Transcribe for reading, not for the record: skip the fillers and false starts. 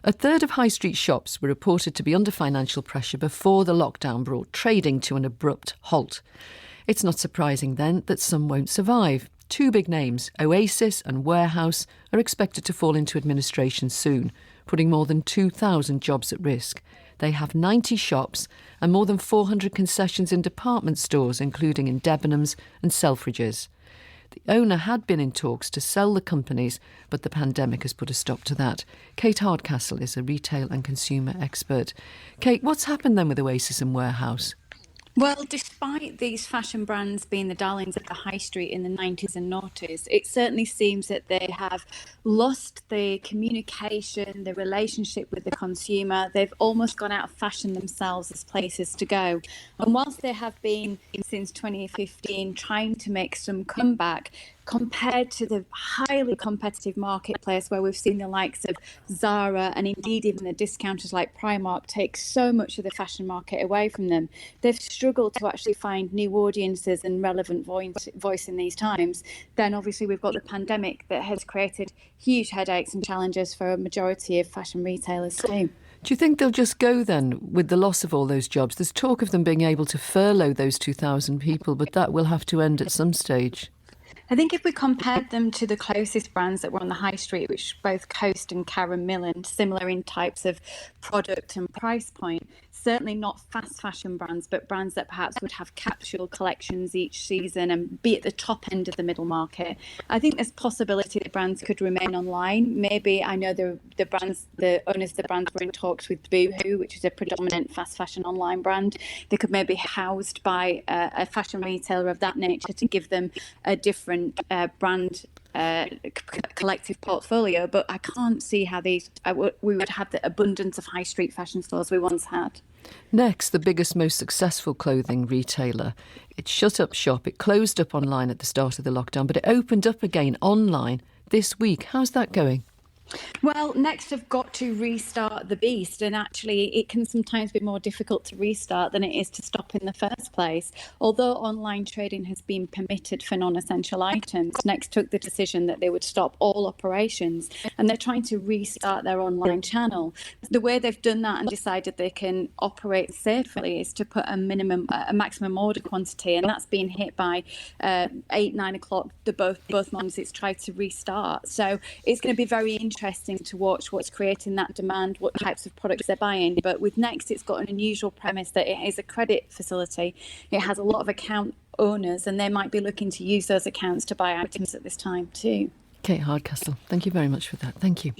A third of high street shops were reported to be under financial pressure before the lockdown brought trading to an abrupt halt. It's not surprising then that some won't survive. Two big names, Oasis and Warehouse, are expected to fall into administration soon, putting more than 2,000 jobs at risk. They have 90 shops and more than 400 concessions in department stores, including in Debenhams and Selfridges. The owner had been in talks to sell the companies, but the pandemic has put a stop to that. Kate Hardcastle is a retail and consumer expert. Kate, what's happened then with Oasis and Warehouse? Well, despite these fashion brands being the darlings of the high street in the 90s and noughties, it certainly seems that they have lost the communication, the relationship with the consumer. They've almost gone out of fashion themselves as places to go. And whilst they have been, since 2015, trying to make some comeback, compared to the highly competitive marketplace where we've seen the likes of Zara and indeed even the discounters like Primark take so much of the fashion market away from them, they've struggled to actually find new audiences and relevant voice in these times. Then obviously we've got the pandemic that has created huge headaches and challenges for a majority of fashion retailers too. Do you think they'll just go then with the loss of all those jobs? There's talk of them being able to furlough those 2,000 people, but that will have to end at some stage. I think if we compared them to the closest brands that were on the high street, which both Coast and Karen Millen, similar in types of product and price point, certainly not fast fashion brands, but brands that perhaps would have capsule collections each season and be at the top end of the middle market. I think there's possibility that brands could remain online. Maybe, I know the owners of the brands were in talks with Boohoo, which is a predominant fast fashion online brand. They could maybe be housed by a fashion retailer of that nature to give them a different brand collective portfolio, but I can't see how we would have the abundance of high street fashion stores we once had. Next, the biggest, most successful clothing retailer. It shut up shop. It closed up online at the start of the lockdown, but it opened up again online this week. How's that going? Well, Next have got to restart the beast, and actually it can sometimes be more difficult to restart than it is to stop in the first place. Although online trading has been permitted for non-essential items, Next took the decision that they would stop all operations, and they're trying to restart their online channel. The way they've done that and decided they can operate safely is to put a maximum order quantity, and that's been hit by 8-9 o'clock. Both months it's tried to restart, so it's going to be very interesting to watch what's creating that demand, what types of products they're buying. But with Next, it's got an unusual premise that it is a credit facility. It has a lot of account owners, and they might be looking to use those accounts to buy items at this time too. Kate Hardcastle, thank you very much for that. Thank you.